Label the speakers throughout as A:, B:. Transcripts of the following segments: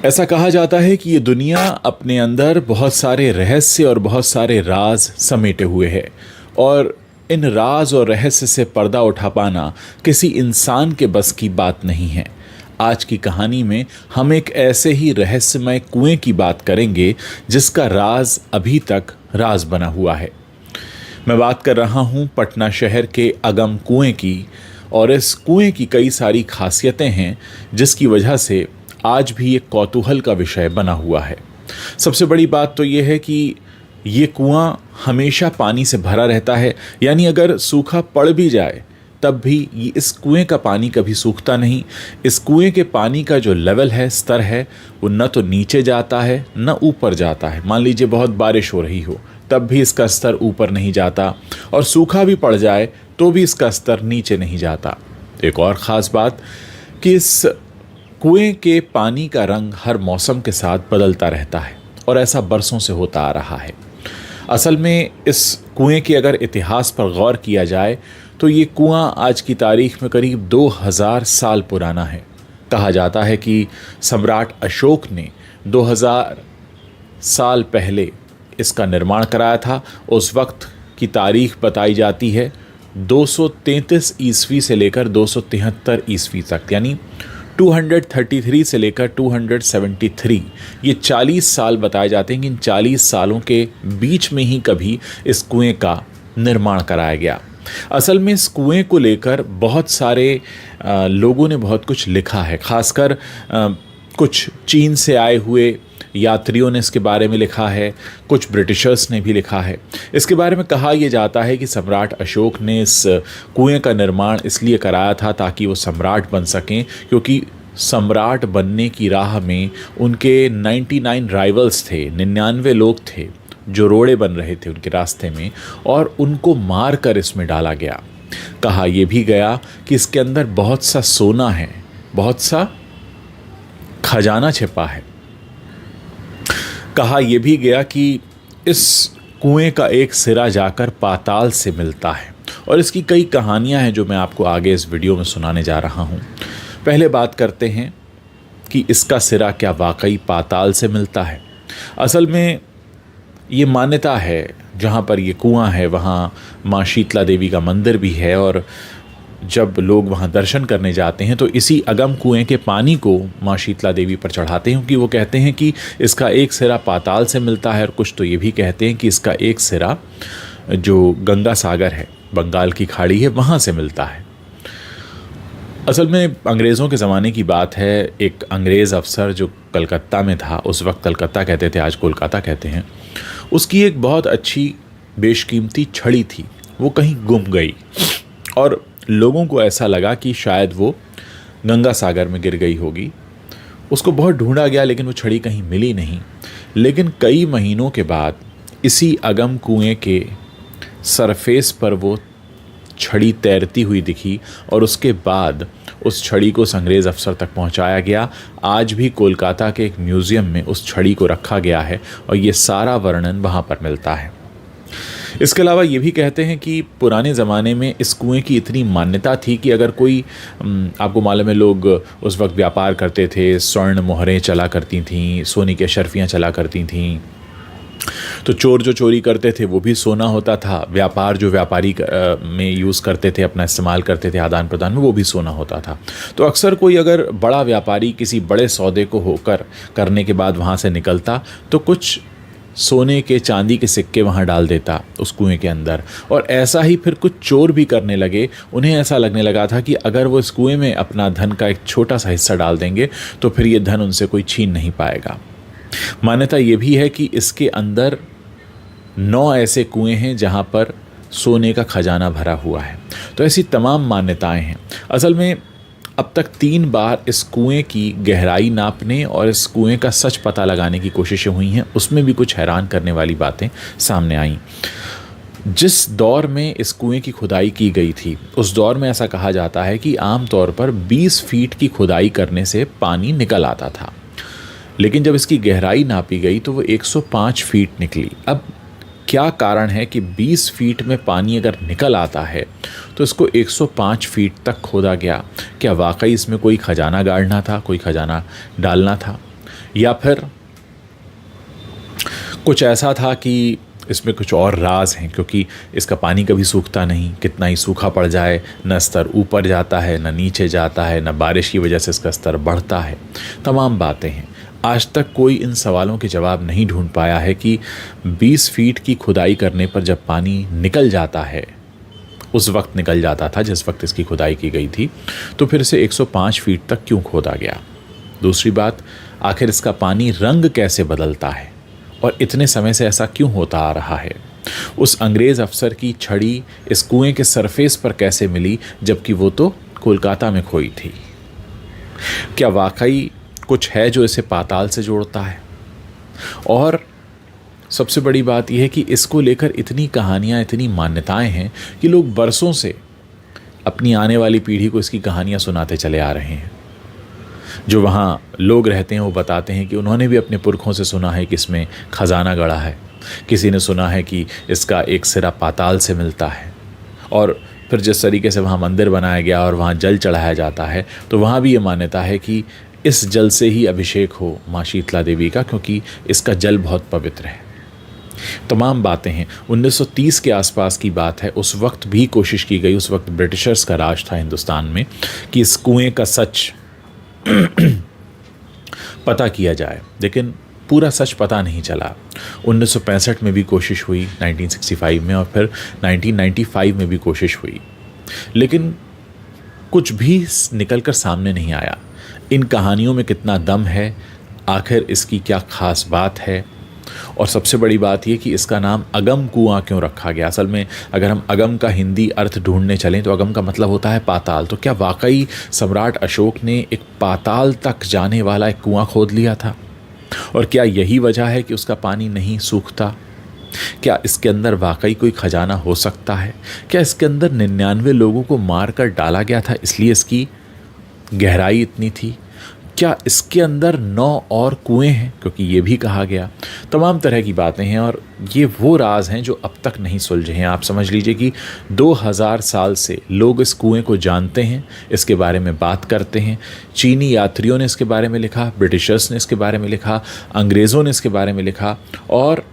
A: ऐसा कहा जाता है कि ये दुनिया अपने अंदर बहुत सारे रहस्य और बहुत सारे राज समेटे हुए है, और इन राज और रहस्य से पर्दा उठा पाना किसी इंसान के बस की बात नहीं है। आज की कहानी में हम एक ऐसे ही रहस्यमय कुएं की बात करेंगे जिसका राज अभी तक राज बना हुआ है। मैं बात कर रहा हूं पटना शहर के अगम कुएं की, और इस कुएं की कई सारी खासियतें हैं जिसकी वजह से आज भी एक कौतूहल का विषय बना हुआ है। सबसे बड़ी बात तो यह है कि ये कुआं हमेशा पानी से भरा रहता है, यानी अगर सूखा पड़ भी जाए तब भी इस कुएं का पानी कभी सूखता नहीं। इस कुएं के पानी का जो लेवल है, स्तर है, वो न तो नीचे जाता है न ऊपर जाता है। मान लीजिए बहुत बारिश हो रही हो तब भी इसका स्तर ऊपर नहीं जाता, और सूखा भी पड़ जाए तो भी इसका स्तर नीचे नहीं जाता। एक और ख़ास बात कि इस कुएं के पानी का रंग हर मौसम के साथ बदलता रहता है, और ऐसा बरसों से होता आ रहा है। असल में इस कुएं के अगर इतिहास पर गौर किया जाए तो ये कुआं आज की तारीख में करीब 2000 साल पुराना है। कहा जाता है कि सम्राट अशोक ने 2000 साल पहले इसका निर्माण कराया था। उस वक्त की तारीख बताई जाती है 233 ईस्वी से लेकर 273 ईस्वी तक, यानी 233 से लेकर 273, ये 40 साल बताए जाते हैं कि इन 40 सालों के बीच में ही कभी इस कुएं का निर्माण कराया गया। असल में इस कुएं को लेकर बहुत सारे लोगों ने बहुत कुछ लिखा है, खासकर कुछ चीन से आए हुए यात्रियों ने इसके बारे में लिखा है, कुछ ब्रिटिशर्स ने भी लिखा है। इसके बारे में कहा यह जाता है कि सम्राट अशोक ने इस कुएं का निर्माण इसलिए कराया था ताकि वो सम्राट बन सकें, क्योंकि सम्राट बनने की राह में उनके 99 राइवल्स थे, 99 लोग थे जो रोड़े बन रहे थे उनके रास्ते में, और उनको मार कर इसमें डाला गया। कहा यह भी गया कि इसके अंदर बहुत सा सोना है, बहुत सा खजाना छिपा है। कहा यह भी गया कि इस कुएं का एक सिरा जाकर पाताल से मिलता है, और इसकी कई कहानियां हैं जो मैं आपको आगे इस वीडियो में सुनाने जा रहा हूं। पहले बात करते हैं कि इसका सिरा क्या वाकई पाताल से मिलता है। असल में ये मान्यता है, जहाँ पर ये कुआं है वहाँ माँ शीतला देवी का मंदिर भी है, और जब लोग वहाँ दर्शन करने जाते हैं तो इसी अगम कुएं के पानी को माँ शीतला देवी पर चढ़ाते हैं, क्योंकि वो कहते हैं कि इसका एक सिरा पाताल से मिलता है, और कुछ तो ये भी कहते हैं कि इसका एक सिरा जो गंगा सागर है, बंगाल की खाड़ी है, वहाँ से मिलता है। असल में अंग्रेज़ों के ज़माने की बात है। एक अंग्रेज़ अफसर जो कलकत्ता में था, उस वक्त कलकत्ता कहते थे, आज कोलकाता कहते हैं, उसकी एक बहुत अच्छी बेशकीमती छड़ी थी, वो कहीं गुम गई, और लोगों को ऐसा लगा कि शायद वो गंगा सागर में गिर गई होगी। उसको बहुत ढूंढा गया लेकिन वो छड़ी कहीं मिली नहीं। लेकिन कई महीनों के बाद इसी अगम कुएं के सरफेस पर वो छड़ी तैरती हुई दिखी, और उसके बाद उस छड़ी को अंग्रेज़ अफसर तक पहुंचाया गया। आज भी कोलकाता के एक म्यूज़ियम में उस छड़ी को रखा गया है, और ये सारा वर्णन वहाँ पर मिलता है। इसके अलावा ये भी कहते हैं कि पुराने ज़माने में इस कुएं की इतनी मान्यता थी कि अगर कोई, आपको मालूम है, लोग उस वक्त व्यापार करते थे, स्वर्ण मोहरें चला करती थीं, सोने की अशर्फियाँ चला करती थीं, तो चोर जो चोरी करते थे वो भी सोना होता था। व्यापार जो व्यापारी में यूज़ करते थे, अपना इस्तेमाल करते थे आदान प्रदान में, वो भी सोना होता था। तो अक्सर कोई अगर बड़ा व्यापारी किसी बड़े सौदे को होकर करने के बाद वहाँ से निकलता तो कुछ सोने के, चांदी के सिक्के वहाँ डाल देता उस कुएं के अंदर, और ऐसा ही फिर कुछ चोर भी करने लगे। उन्हें ऐसा लगने लगा था कि अगर वो इस कुएं में अपना धन का एक छोटा सा हिस्सा डाल देंगे तो फिर ये धन उनसे कोई छीन नहीं पाएगा। मान्यता ये भी है कि इसके अंदर 9 ऐसे कुएं हैं जहाँ पर सोने का खजाना भरा हुआ है। तो ऐसी तमाम मान्यताएं हैं। असल में अब तक 3 बार इस कुएं की गहराई नापने और इस कुएं का सच पता लगाने की कोशिशें हुई हैं, उसमें भी कुछ हैरान करने वाली बातें सामने आईं। जिस दौर में इस कुएं की खुदाई की गई थी, उस दौर में ऐसा कहा जाता है कि आम तौर पर 20 फीट की खुदाई करने से पानी निकल आता था, लेकिन जब इसकी गहराई नापी गई तो वो 105 फीट निकली। अब क्या कारण है कि 20 फीट में पानी अगर निकल आता है तो इसको 105 फीट तक खोदा गया? क्या वाकई इसमें कोई खजाना गाड़ना था, कोई खजाना डालना था? या फिर कुछ ऐसा था कि इसमें कुछ और राज हैं, क्योंकि इसका पानी कभी सूखता नहीं, कितना ही सूखा पड़ जाए न स्तर ऊपर जाता है न नीचे जाता है, न बारिश की वजह से इसका स्तर बढ़ता है। तमाम बातें हैं। आज तक कोई इन सवालों के जवाब नहीं ढूंढ पाया है कि 20 फीट की खुदाई करने पर जब पानी निकल जाता है, उस वक्त निकल जाता था जिस वक्त इसकी खुदाई की गई थी, तो फिर इसे 105 फीट तक क्यों खोदा गया। दूसरी बात, आखिर इसका पानी रंग कैसे बदलता है और इतने समय से ऐसा क्यों होता आ रहा है। उस अंग्रेज़ अफसर की छड़ी इस कुएं के सरफेस पर कैसे मिली जबकि वो तो कोलकाता में खोई थी। क्या वाकई कुछ है जो इसे पाताल से जोड़ता है। और सबसे बड़ी बात यह है कि इसको लेकर इतनी कहानियाँ, इतनी मान्यताएं हैं कि लोग बरसों से अपनी आने वाली पीढ़ी को इसकी कहानियाँ सुनाते चले आ रहे हैं। जो वहाँ लोग रहते हैं वो बताते हैं कि उन्होंने भी अपने पुरखों से सुना है कि इसमें खजाना गड़ा है। किसी ने सुना है कि इसका एक सिरा पाताल से मिलता है। और फिर जिस तरीके से वहाँ मंदिर बनाया गया और वहाँ जल चढ़ाया जाता है, तो वहाँ भी ये मान्यता है कि इस जल से ही अभिषेक हो माँ शीतला देवी का, क्योंकि इसका जल बहुत पवित्र है। तमाम बातें हैं। 1930 के आसपास की बात है। उस वक्त भी कोशिश की गई, उस वक्त ब्रिटिशर्स का राज था हिंदुस्तान में, कि इस कुएं का सच पता किया जाए, लेकिन पूरा सच पता नहीं चला। 1965 में भी कोशिश हुई, 1965 में, और फिर 1995 में भी कोशिश हुई, लेकिन कुछ भी निकल कर सामने नहीं आया। इन कहानियों में कितना दम है, आखिर इसकी क्या ख़ास बात है, और सबसे बड़ी बात यह कि इसका नाम अगम कुआं क्यों रखा गया। असल में अगर हम अगम का हिंदी अर्थ ढूंढने चलें तो अगम का मतलब होता है पाताल। तो क्या वाकई सम्राट अशोक ने एक पाताल तक जाने वाला एक कुआं खोद लिया था, और क्या यही वजह है कि उसका पानी नहीं सूखता। क्या इसके अंदर वाकई कोई खजाना हो सकता है। क्या इसके अंदर 99 लोगों को मार कर डाला गया था, इसलिए इसकी गहराई इतनी थी। क्या इसके अंदर 9 और कुएं हैं, क्योंकि ये भी कहा गया। तमाम तरह की बातें हैं, और ये वो राज हैं जो अब तक नहीं सुलझे हैं। आप समझ लीजिए कि 2000 साल से लोग इस कुएं को जानते हैं, इसके बारे में बात करते हैं। चीनी यात्रियों ने इसके बारे में लिखा, ब्रिटिशर्स ने इसके बारे में लिखा, अंग्रेज़ों ने इसके बारे में लिखा, और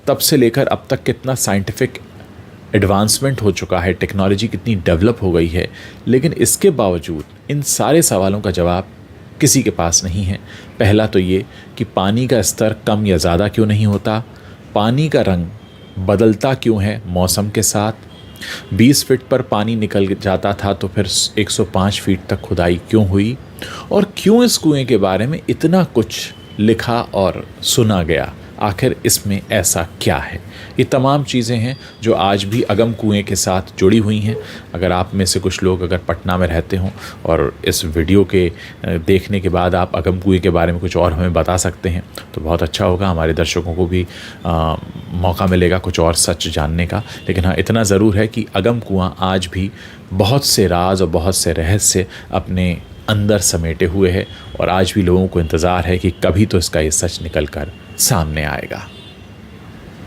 A: तब से लेकर अब तक कितना साइंटिफिक एडवांसमेंट हो चुका है, टेक्नोलॉजी कितनी डेवलप हो गई है, लेकिन इसके बावजूद इन सारे सवालों का जवाब किसी के पास नहीं है। पहला तो ये कि पानी का स्तर कम या ज़्यादा क्यों नहीं होता, पानी का रंग बदलता क्यों है मौसम के साथ, 20 फीट पर पानी निकल जाता था तो फिर 105 फीट तक खुदाई क्यों हुई, और क्यों इस कुएं के बारे में इतना कुछ लिखा और सुना गया। आखिर इसमें ऐसा क्या है। ये तमाम चीज़ें हैं जो आज भी अगम कुएं के साथ जुड़ी हुई हैं। अगर आप में से कुछ लोग अगर पटना में रहते हों और इस वीडियो के देखने के बाद आप अगम कुएं के बारे में कुछ और हमें बता सकते हैं तो बहुत अच्छा होगा। हमारे दर्शकों को भी मौका मिलेगा कुछ और सच जानने का। लेकिन हाँ, इतना ज़रूर है कि अगम कुआं आज भी बहुत से राज और बहुत से रहस्य अपने अंदर समेटे हुए है, और आज भी लोगों को इंतज़ार है कि कभी तो इसका ये सच निकल कर सामने आएगा।